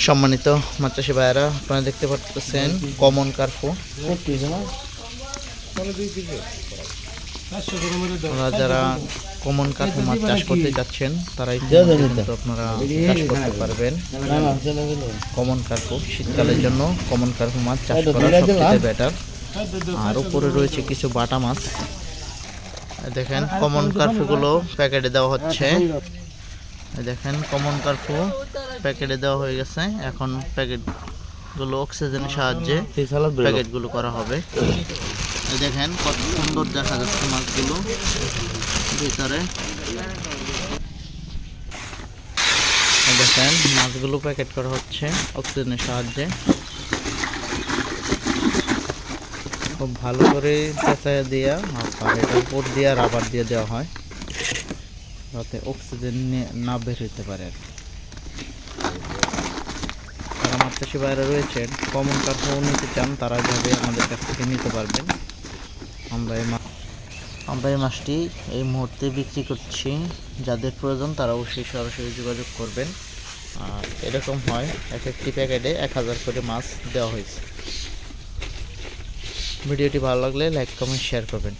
সম্মানিত মাছ চাষি ভাইয়েরা, আপনারা দেখতে পাচ্ছেন কমন কার্পু। যারা কমন কার্পু মাছ চাষ করতে যাচ্ছেন তারা আপনারা চাষ করতে পারবেন। কমন কার্পু শীতকালের জন্য কমন কার্পু মাছ চাষ করা সবচেয়ে বেটার। আর উপরে রয়েছে কিছু বাটা মাছ। দেখেন কমন কার্পুগুলো প্যাকেটে দেওয়া হচ্ছে। দেখেন কমন কার্পু প্যাকেটে দেওয়া হয়ে গেছে। এখন প্যাকেটগুলো অক্সিজেনের সাহায্যে প্যাকেটগুলো করা হবে। দেখেন কত সুন্দর দেখা যাচ্ছে মাছগুলো ভিতরে। দেখেন মাছগুলো প্যাকেট করা হচ্ছে অক্সিজেনের সাহায্যে। খুব ভালো করে পেঁচাইয়া দিয়া আর এটার উপর দিয়ে রাবার দিয়ে দেওয়া হয় যাতে অক্সিজেন না বের হইতে পারে। যারা মাছ চাষি বাইরে রয়েছেন কমন কার্পু নিতে চান তারা এভাবে আমাদের কাছ থেকে নিতে পারবেন। আমরা এই মাছটি এই মুহূর্তে বিক্রি করছি। যাদের প্রয়োজন তারা অবশ্যই সরাসরি যোগাযোগ করবেন। আর এরকম হয় এক একটি প্যাকেটে 1000 করে মাছ দেওয়া হয়েছে। ভিডিওটি ভালো লাগলে লাইক কমেন্ট শেয়ার করবেন।